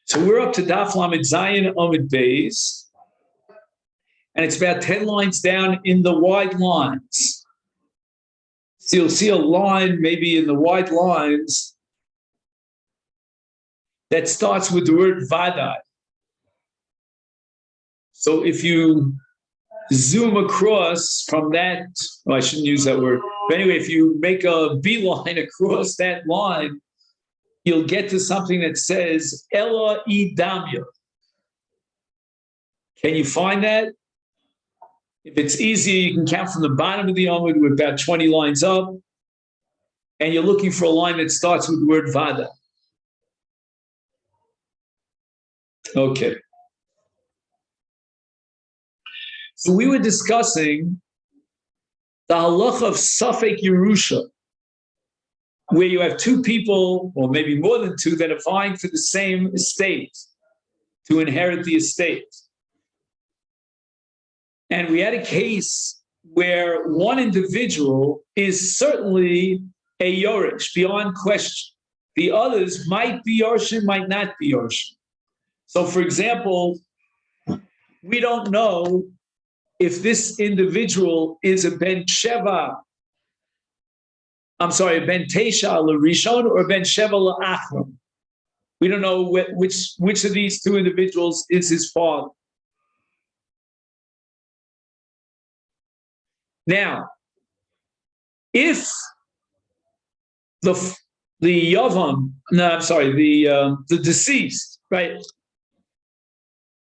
So we're up to Daf Lamed Zayin Amud Beis, and it's about 10 lines down in the wide lines. So you'll see a line maybe in the wide lines that starts with the word Vadai. So if you zoom across from that, well, I shouldn't use that word, but anyway, if you make a beeline across that line, you'll get to something that says Ella Idamya. Can you find that? If it's easy, you can count from the bottom of the Amud with about 20 lines up, and you're looking for a line that starts with the word Vada. Okay. So we were discussing the halacha of Safek Yerusha, where you have two people, or maybe more than two, that are vying for the same estate, to inherit the estate. And we had a case where one individual is certainly a Yoresh, beyond question. The others might be Yorshin, might not be Yorshin. So, for example, we don't know if this individual is a Ben Sheva, a Ben Tesha L'Rishon or a Ben Sheva L'Achron. We don't know which of these two individuals is his father. Now, if the deceased, right?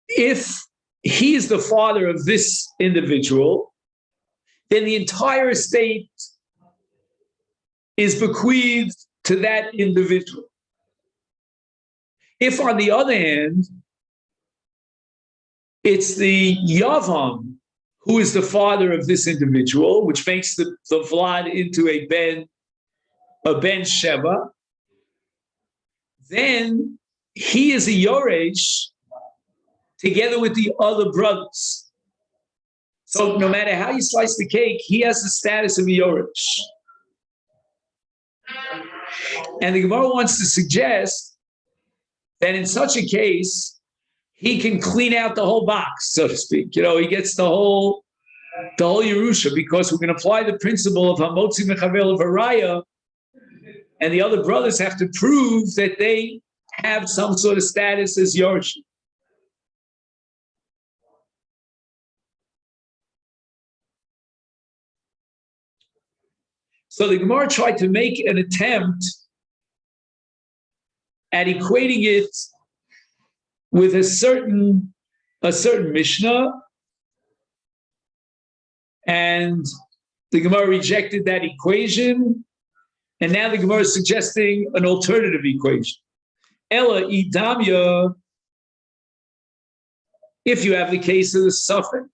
If he is the father of this individual, then the entire estate is bequeathed to that individual. If, on the other hand, it's the Yavam who is the father of this individual, which makes the Vlad into a Ben Sheva, then he is a Yoresh together with the other brothers. So no matter how you slice the cake, he has the status of a Yoresh. And the Gemara wants to suggest that in such a case, he can clean out the whole box, so to speak. You know, he gets the whole Yerusha, because we're going to apply the principle of Hamotzi Mechavel of Araya, and the other brothers have to prove that they have some sort of status as Yoresh. So the Gemara tried to make an attempt at equating it with a certain Mishnah, and the Gemara rejected that equation, and now the Gemara is suggesting an alternative equation. Ella idamya, if you have the case of the Safek,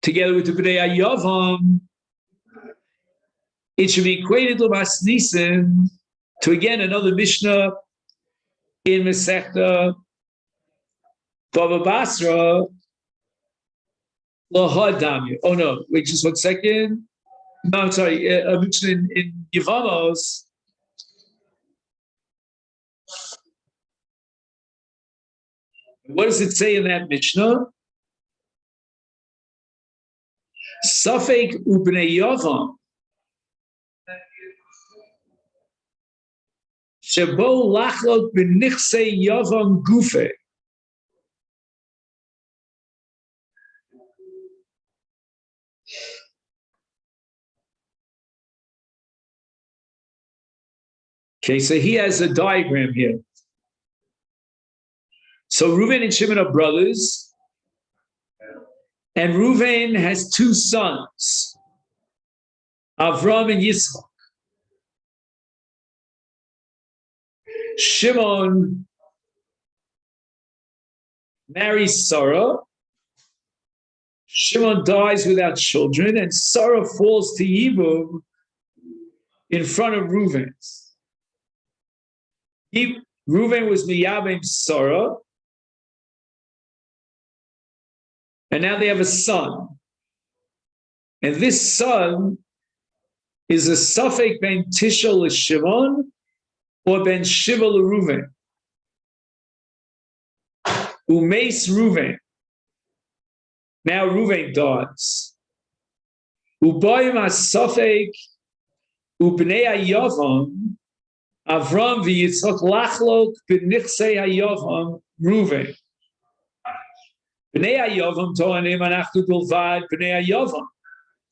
together with the B'nai Yavam, it should be equated to Masnisin, to again another Mishnah in Masechet Baba Basra, Lahadamya. Oh no, wait just 1 second. No, I'm sorry. A Mishnah in Yevamot. What does it say in that Mishnah? Safek ubnei Yavam. Shebo lachlot b'nichsei Yavam gufe. Okay, so he has a diagram here. So Reuven and Shimon are brothers, and Reuven has two sons, Avram and Yitzchak. Shimon marries Sarah. Shimon dies without children, and Sarah falls to Yibum in front of Reuven. Reuven was miyabim Sarah, and now they have a son. And this son is a Safek ben Tisha l'Shimon or ben Shiva l'Reuven. Umeis Ruvain. Now Ruvain dies. Ubayim Asafek Ubnei Yavam Avram v'Yitzchak lachlok b'nichsei hayavam Ruvain. Bnei hayavam toanim anachnu bilvad bnei hayavam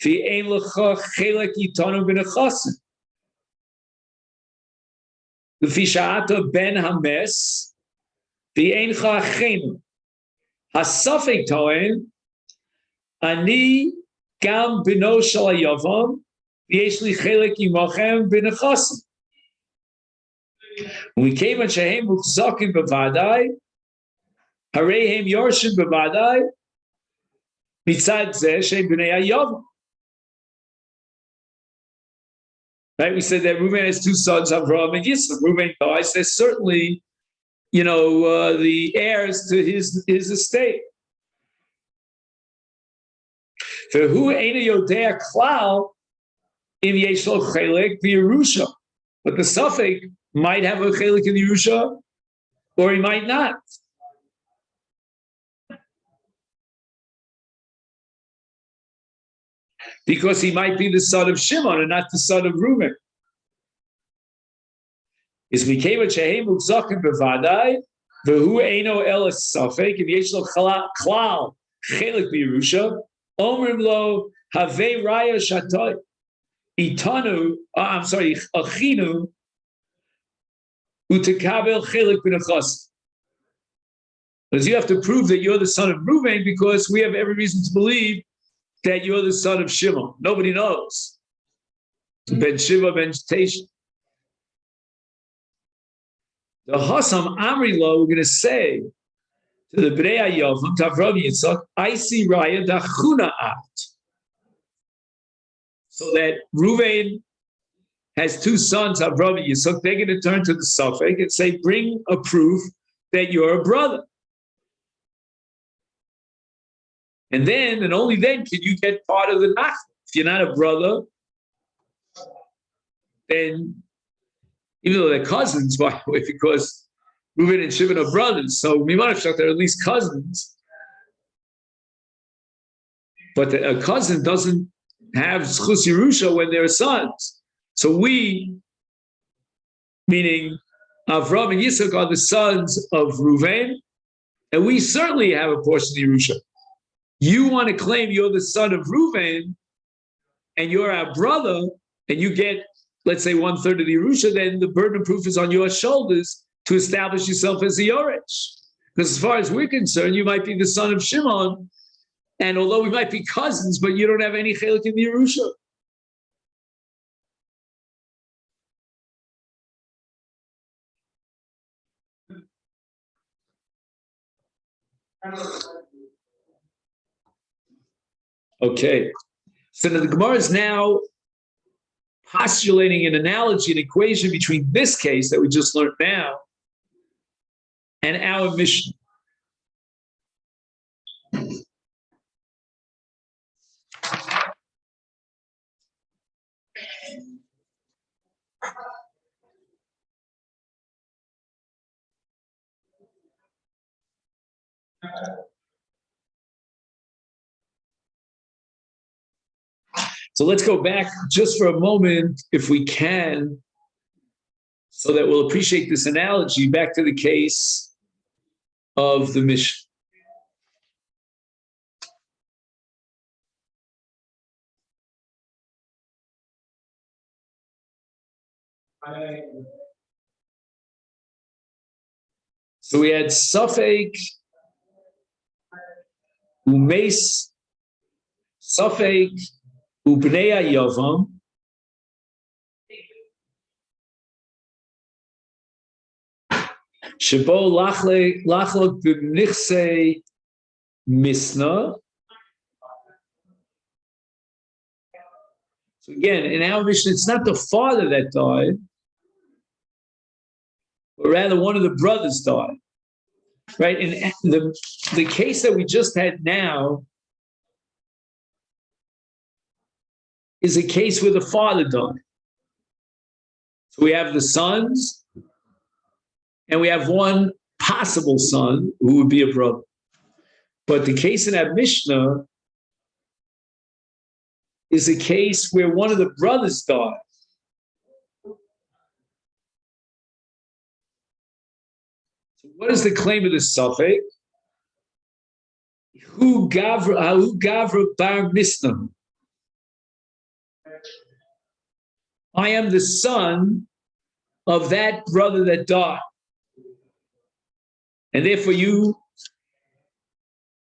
v'ein lecha chelek itanu b'nechasim. V'fisha'ata ben hames v'ein cha achenu. Hasafek toan ani gam b'no shel hayavam v'yesh li chelek imachem b'nechasim. When we came at Shehem Mukzakim Bavadai, Harehem Yorshim Bavadai, Mitzad Zeh Shem B'nei Hayavam. Right? We said that Reuben has two sons, Avraham and Yitzchak. Reuben dies. There's certainly, the heirs to his estate. For who ain't a Yodea Klal im Yesh Lo Chelek B'Yerusha? But the suffix might have a chelik in the Yerusha, or he might not. Because he might be the son of Shimon and not the son of Reuben. Is Mikeva Shehem Ukzakim Bevadai, Vehu Eino Elas Safek, if Yesh Lo Klal Chelik B'Yerusha, Omrim Lo Havei Raya Shatoi, Achinu, Utekabel chelik b'nechas. Because you have to prove that you're the son of Reuven, because we have every reason to believe that you're the son of Shimon. Nobody knows. Ben Shiva, Ben Tasha. The Hasam Amri Lo, we're going to say to the Bnei Hayavam, to Avraham Yitzchak, I see Raya Dachuna At. So that Reuven has two sons, Avraham and Yitzchak. They're going to turn to the Safek and say, bring a proof that you're a brother. And then, and only then, can you get part of the Nachla. If you're not a brother, then, even though they're cousins, by the way, because Reuben and Shimon are brothers, so Mimanashach, they're at least cousins. But a cousin doesn't have Zchus Yerusha when they're sons. So we, meaning Avraham and Yitzchak, are the sons of Reuven, and we certainly have a portion of Yerusha. You want to claim you're the son of Reuven, and you're our brother, and you get, let's say, 1/3 of the Yerusha, then the burden of proof is on your shoulders to establish yourself as the Yorech. Because as far as we're concerned, you might be the son of Shimon, and although we might be cousins, but you don't have any chelik in the Yerusha. Okay, so the Gemara is now postulating an analogy, an equation between this case that we just learned now and our Mishnah. So let's go back just for a moment, if we can, so that we'll appreciate this analogy, back to the case of the Mishnah. So we had Safek, Umeis, Safek, Ubnei Yavam, Shebo Lachlok B'Nichsei Misna. So again, in our Mishnah, it's not the father that died, but rather one of the brothers died. Right? And the case that we just had now is a case where the father died. So we have the sons, and we have one possible son who would be a brother. But the case in that Mishnah is a case where one of the brothers died. So what is the claim of the suffix? Who gavra bar misnah? I am the son of that brother that died. And therefore you,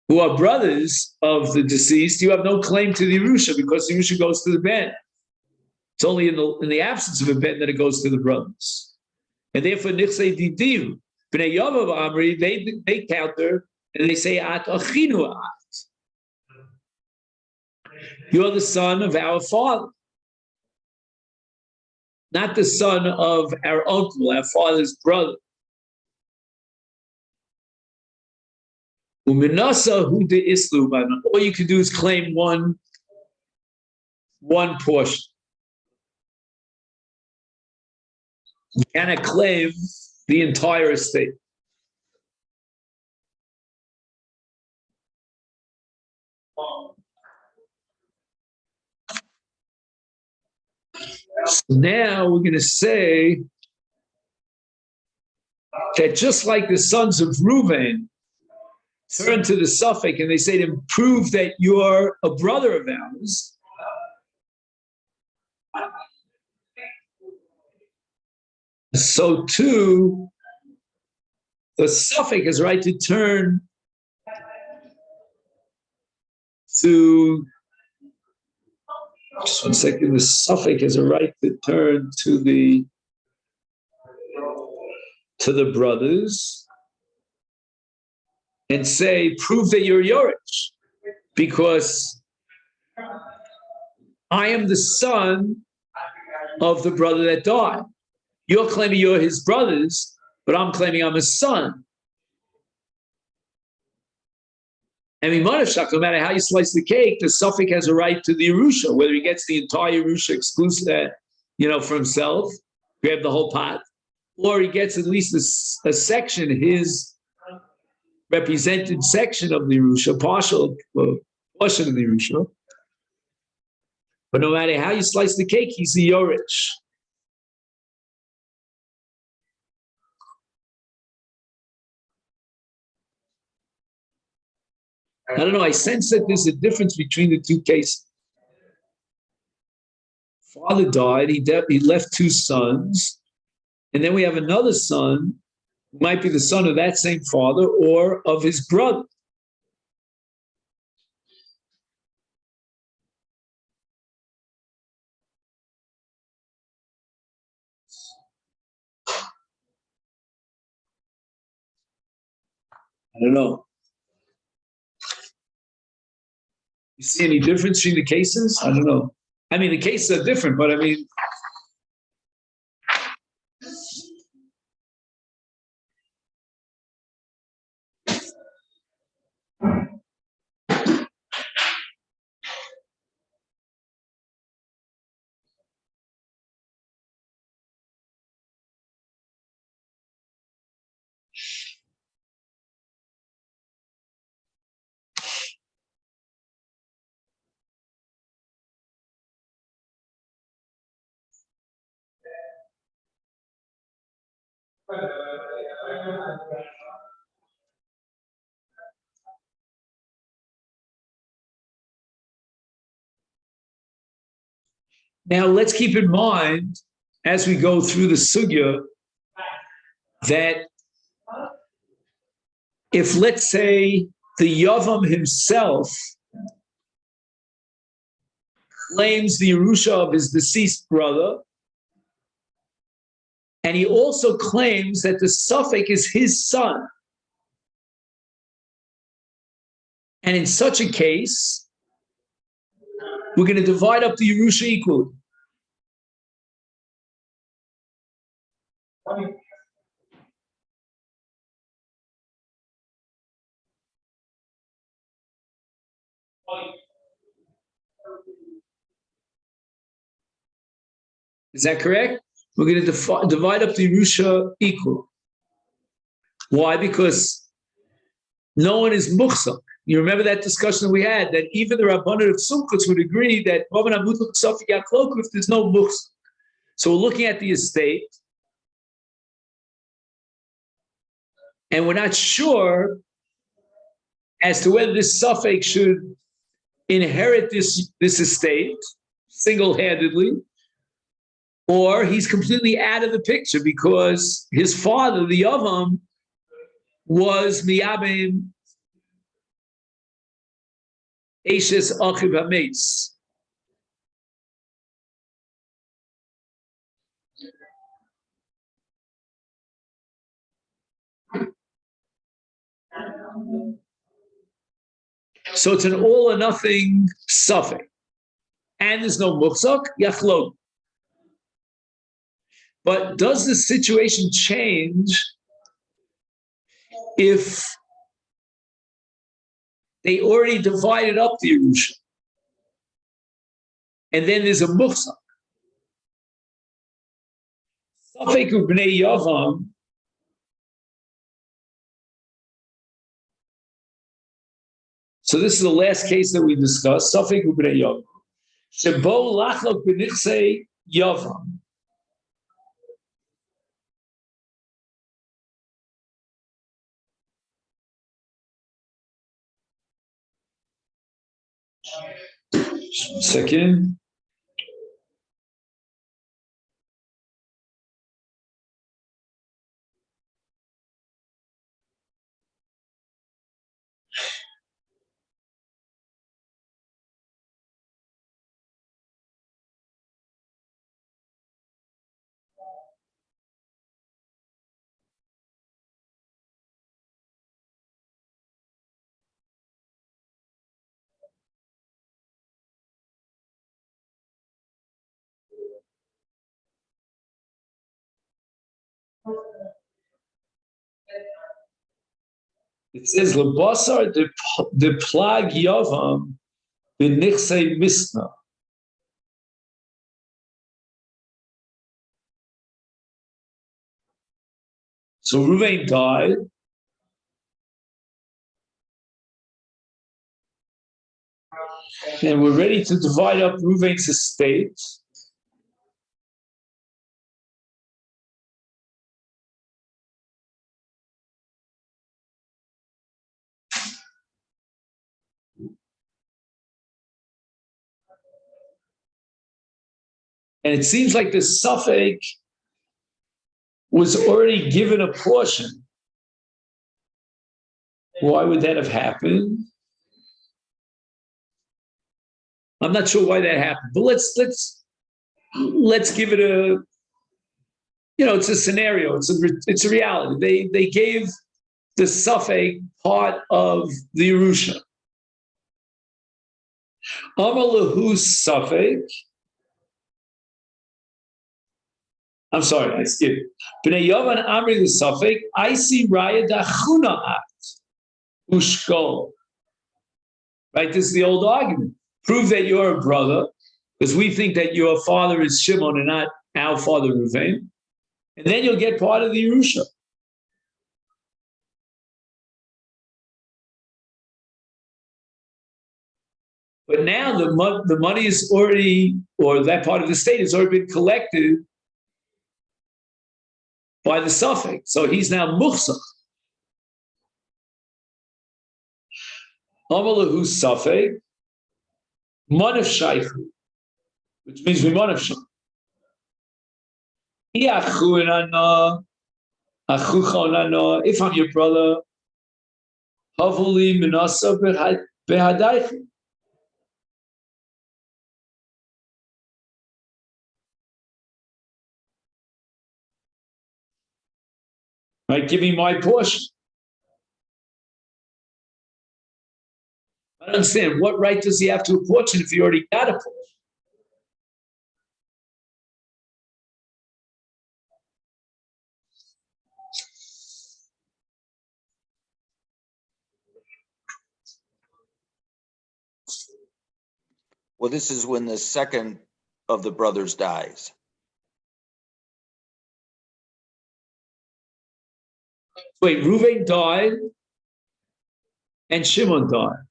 who are brothers of the deceased, you have no claim to the Yerusha because the Yerusha goes to the ben. It's only in the absence of a ben that it goes to the brothers. And therefore, Nichsei Didiv, Bnei Yavav Amri, they counter and they say, At achinu at. You're the son of our father, not the son of our uncle, our father's brother. All you can do is claim one portion. You cannot claim the entire estate. So now we're going to say that just like the sons of Reuven turn to the suffix and they say to him, prove that you're a brother of ours. So too, the suffix has right to turn to, just 1 second, the suffix has a right to turn to the brothers and say, prove that you're Yorich, because I am the son of the brother that died. You're claiming you're his brothers, but I'm claiming I'm his son. And no matter how you slice the cake, the suffix has a right to the Yerusha, whether he gets the entire Yerusha exclusive, for himself, grab the whole pot, or he gets at least a section, his represented section of the Yerusha, partial portion of the Yerusha. But no matter how you slice the cake, he's the Yorich. I don't know, I sense that there's a difference between the two cases. Father died, he left two sons, and then we have another son who might be the son of that same father or of his brother. I don't know. You see any difference between the cases? I don't know. I mean, the cases are different, but I mean, now let's keep in mind as we go through the sugya that if, let's say, the Yavam himself claims the Yerusha of his deceased brother, and he also claims that the suffix is his son, and in such a case, we're going to divide up the Yerusha equally. Is that correct? We're going to divide up the Yerusha equal. Why? Because no one is muhsak. You remember that discussion that we had, that even the Rabbanan of Sumkutz would agree that if there's no muhsak. So we're looking at the estate, and we're not sure as to whether this suffix should inherit this estate single-handedly, or he's completely out of the picture because his father, the Yavam, was miyabim Eishes Achiv HaMeis. So it's an all or nothing suffix. And there's no muhsak, yachlok. But does the situation change if they already divided up the Yerusha? And then there's a muhsak. Safek Bnei Yavam. So this is the last case that we discussed. Safek Bnei Yavam. Shebo lachlok b'nichsei Yavam. Second. It says lebasar the plag Yavam b'nichsei misna. So Ruvain died, and we're ready to divide up Ruvain's estate. And it seems like the suffix was already given a portion. Why would that have happened? I'm not sure why that happened, but let's give it a, it's a scenario. It's a reality. They gave the suffix part of the Yerusha. Amalahu suffix. I'm sorry, I skipped. Bnei Yavan Amri the suffix. I see Raya Dachuna at Ushkol. Right, this is the old argument. Prove that you're a brother, because we think that your father is Shimon and not our father Reuven, and then you'll get part of the Yerusha. But now the money is already, or that part of the state has already been collected by the suffix. So he's now muhsach. Amalahu suffix, manav shaychu, which means we manav shaychu. If I'm your brother, havuli minasa behadaychu. Right, give me my portion. I don't understand. What right does he have to a portion if he already got a portion? Well, this is when the second of the brothers dies. Wait, Reuven died and Shimon died.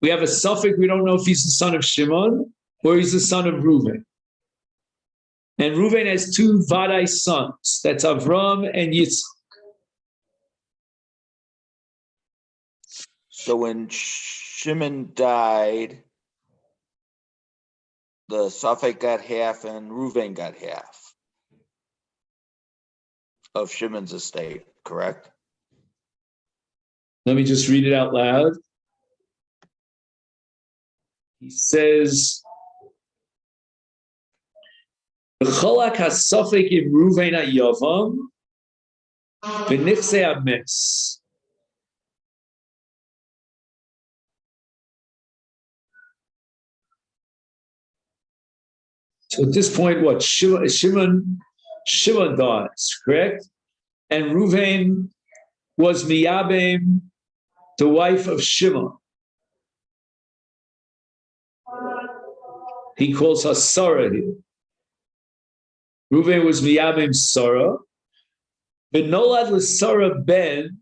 We have a suffix. We don't know if he's the son of Shimon or he's the son of Reuven. And Reuven has two Vadai sons. That's Avram and Yitzchak. So when Shimon died, the Safek got half and Reuven got half of Shimon's estate, correct? Let me just read it out loud. He says, "B'cholak hasafek im Reuven hayavam v'nichse hames." So at this point, what? Shimon dies, correct? And Reuven was Miyabim, the wife of Shimon. He calls her Sarah here. Reuven was Miyabim Sarah. Benolad l'Sarah ben,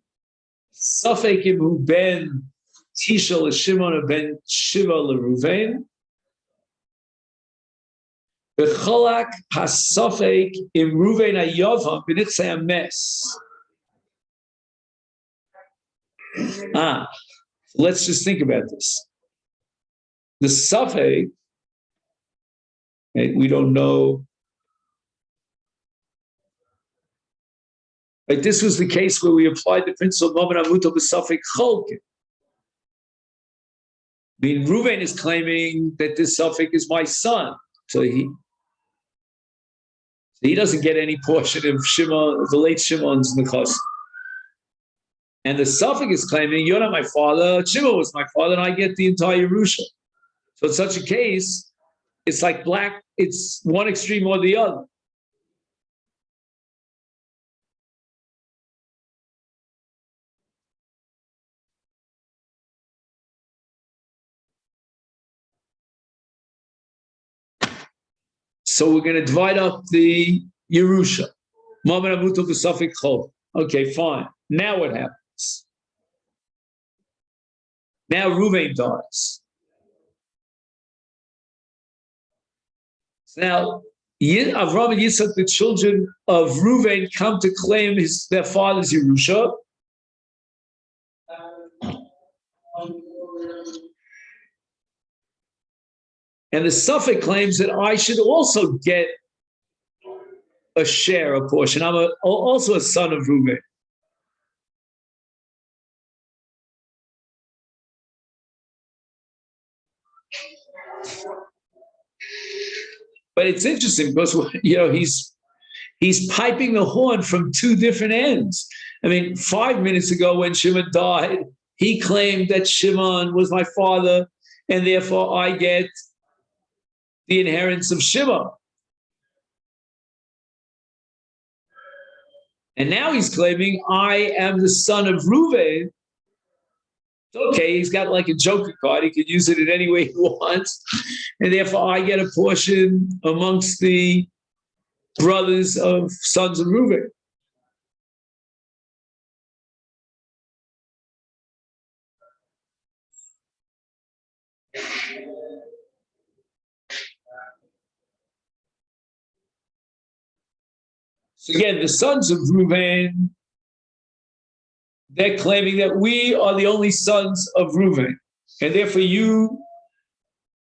Safek imu ben Tisha l'Shimon ben Shiva l'Reuven. B'cholak hasafek im Reuven hayavam b'nitzei hames. Let's just think about this. The suffix, we don't know. Like this was the case where we applied the principle of Momen Amuto b'Safek Cholkin. I mean, Reuven is claiming that this suffix is my son, so he doesn't get any portion of Shimon, the late Shimon's Nechas. And the suffix is claiming, you're not my father, Shimon was my father, and I get the entire Yerusha. So in such a case, it's like black, it's one extreme or the other. So we're going to divide up the Yerusha. Okay, fine. Now what happens? Now Reuven dies. Now, Avram and Yitzchak, the children of Reuven, come to claim their father's Yerusha. And the suffix claims that I should also get a share, a portion. I'm also a son of Reuven. But it's interesting because he's piping the horn from two different ends. I mean, 5 minutes ago when Shimon died, he claimed that Shimon was my father, and therefore I get the inheritance of Shimon. And now he's claiming I am the son of Reuven. Okay, he's got like a joker card. He could use it in any way he wants. And therefore I get a portion amongst the brothers of sons of Reuven. So again, the sons of Reuven, they're claiming that we are the only sons of Reuven. And therefore you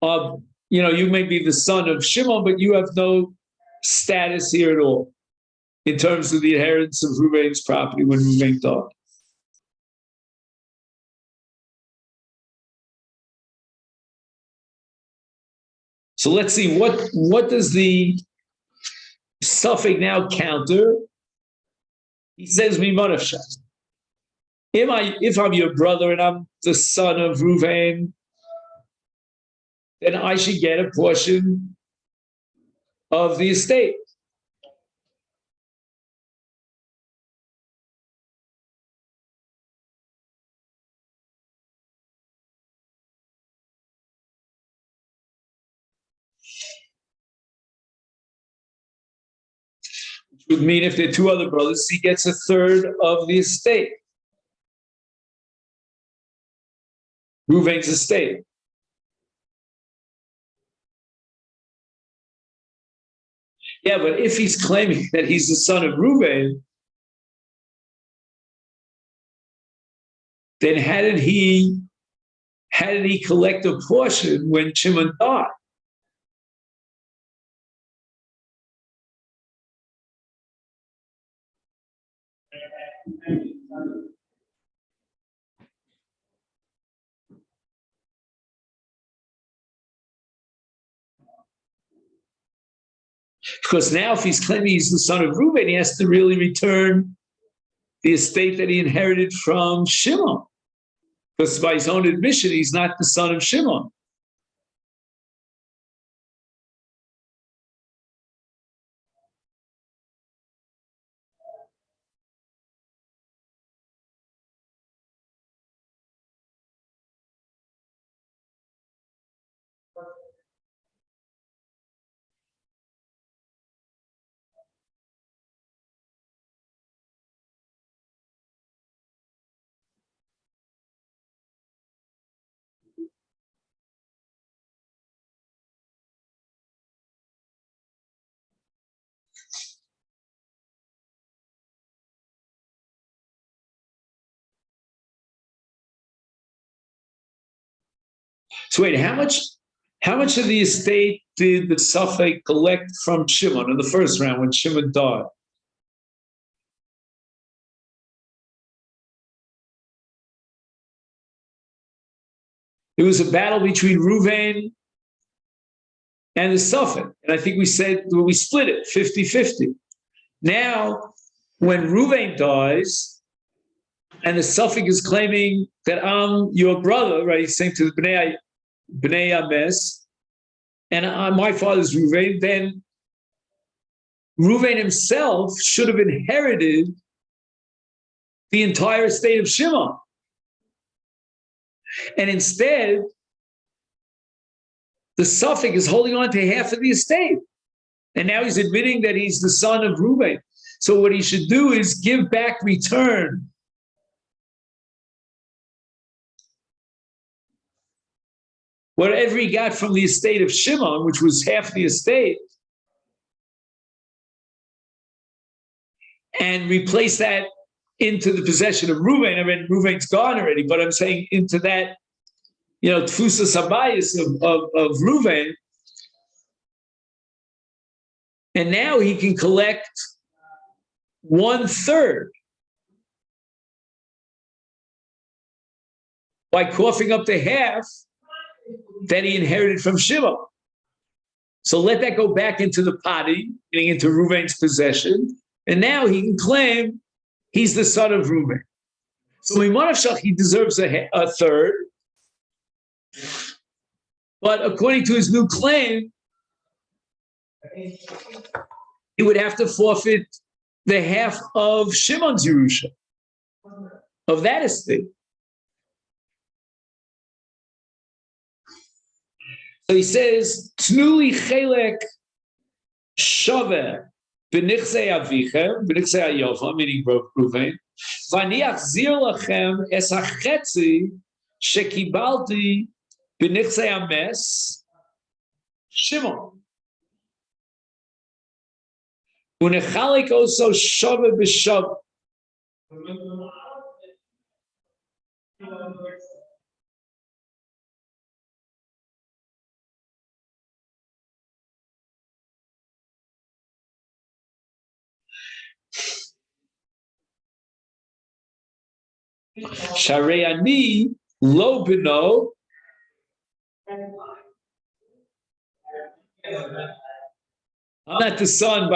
are, you may be the son of Shimon, but you have no status here at all in terms of the inheritance of Reuven's property when Reuven died. So let's see, what does the suffix now counter? He says, Mimonafshat. If I'm your brother and I'm the son of Reuven, then I should get a portion of the estate. Would mean if there are two other brothers, he gets a third of the estate. Reuven's estate. Yeah, but if he's claiming that he's the son of Reuven, then how did he collect a portion when Shimon died? Because now if he's claiming he's the son of Reuben, he has to really return the estate that he inherited from Shimon. Because by his own admission, he's not the son of Shimon. So wait, how much of the estate did the Safek collect from Shimon in the first round when Shimon died? It was a battle between Reuven and the Safek. And I think we said we split it 50-50. Now, when Reuven dies, and the Safek is claiming that I'm your brother, right? He's saying to the Bnei Ames, and my father's Reuven, then Reuven himself should have inherited the entire estate of Shimon. And instead, the Safek is holding on to half of the estate. And now he's admitting that he's the son of Reuven. So what he should do is give back, return whatever he got from the estate of Shimon, which was half the estate, and replace that into the possession of Reuven. I mean, Reuven's gone already, but I'm saying into that, Tfusa Sabayis of Reuven. And now he can collect 1/3 by coughing up the half that he inherited from Shimon. So let that go back into the potty, getting into Reuven's possession, and now he can claim he's the son of Reuven. So he deserves a third, but according to his new claim, he would have to forfeit the half of Shimon's Yerusha, of that estate. So he says, Tnuli chelek shaveh b'nichsei avichem, b'nichsei Yovah, meaning Reuven, v'ani achzir lachem es hachetzi shekibalti b'nichsei Ames Shimon. Unechalik also shaveh b'shaveh. Sharei ani lo bino. I'm not the son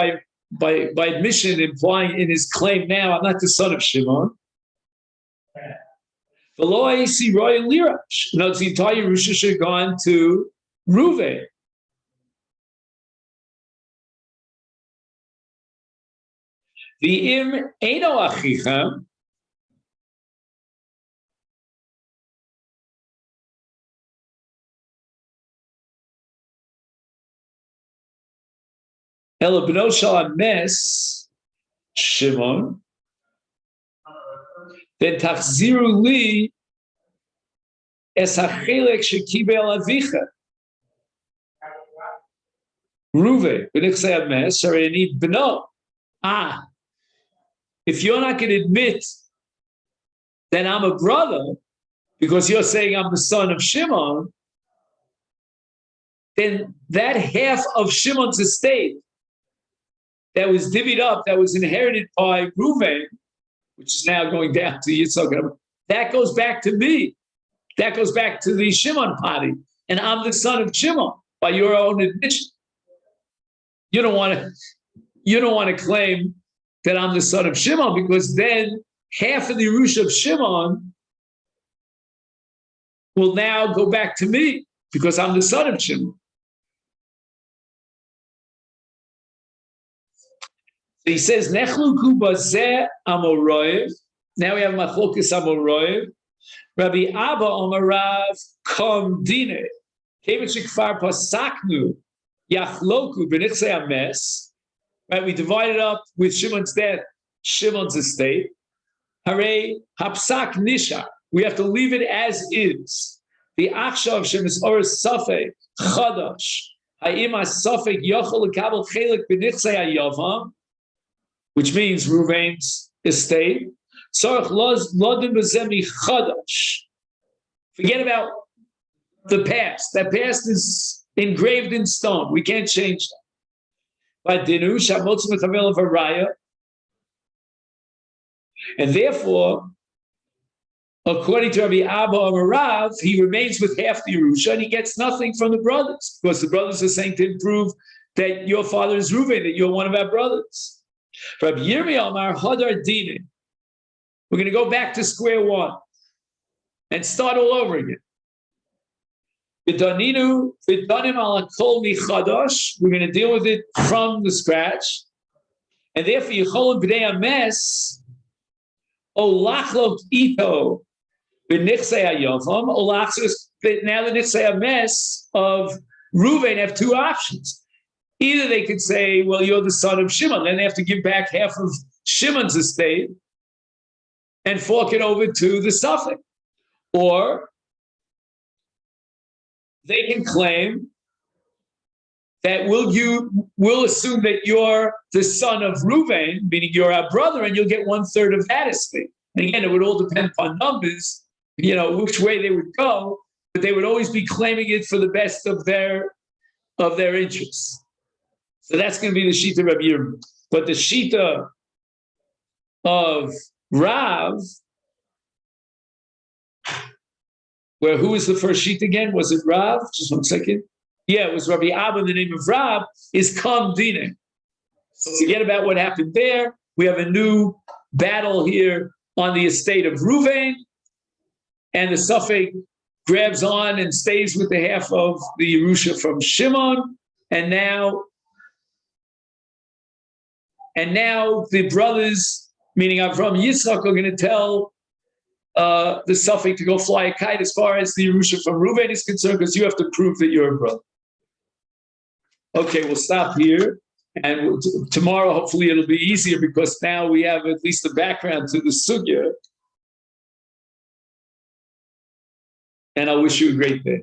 by admission, implying in his claim now, I'm not the son of Shimon. V'lo ha'isi roy lirash. No, the entire Yerusha should have gone to Reuven. The im eino achichem. Ela b'no shel Ames Shimon, then tachziru li es hachelek shekibel avicha. Ruve, b'nichsei ames, sharei b'no. If you're not going to admit that I'm a brother, because you're saying I'm the son of Shimon, then that half of Shimon's estate that was divvied up, that was inherited by Reuven, which is now going down to Yitzchak, that goes back to me. That goes back to the Shimon party. And I'm the son of Shimon by your own admission. You don't want to claim that I'm the son of Shimon, because then half of the Yerusha of Shimon will now go back to me because I'm the son of Shimon. So he says, Nechluku bazeh amoroyev. Now we have Machlokes amoroyev. Rabbi Abba Omarav kom dine. Kevich kfar pasaknu yachloku b'nichsei ames. Right, we divided up with Shimon's death, Shimon's estate. Hare hapsak nisha. We have to leave it as is. The achshav shemis oris safek chadash. Ha'im safek yochel lekabel chelik b'nichsei hayavam, which means Reuven's estate. Sorach lodim b'zemi chadash. Forget about the past. That past is engraved in stone. We can't change that. But dinu shamotz mechavel varaya, and therefore, according to Rabbi Abba Amarav, he remains with half the Yerusha and he gets nothing from the brothers, because the brothers are saying to prove that your father is Reuven, that you're one of our brothers. Rabbi Yirmiyah Amar Hadar Dinin. We're going to go back to square one and start all over again. We're going to deal with it from the scratch. And therefore, Yecholon B'nei Ames, Olachlok Ito, B'nichsei HaYavam, Olachos, now the Nichsei Ames of Reuven have two options. Either they could say, well, you're the son of Shimon, then they have to give back half of Shimon's estate and fork it over to the Suffolk. Or they can claim that we'll assume that you're the son of Reuven, meaning you're our brother, and you'll get 1/3 of that estate. And again, it would all depend upon numbers, which way they would go, but they would always be claiming it for the best of their interests. So that's going to be the Shita of Rabbi Yirmiyah. But the Shita of Rav, where who was the first sheet again? Was it Rav? Just 1 second. Yeah, it was Rabbi Abba. The name of Rav is Kam Dine. So forget about what happened there. We have a new battle here on the estate of Reuven, and the Suffolk grabs on and stays with the half of the Yerusha from Shimon, and now the brothers, meaning Avram and Yitzchak, are going to tell the Suffolk to go fly a kite as far as the Yerusha from Reuven is concerned, because you have to prove that you're a brother. Okay, we'll stop here. And tomorrow, hopefully, it'll be easier, because now we have at least the background to the sugya. And I wish you a great day.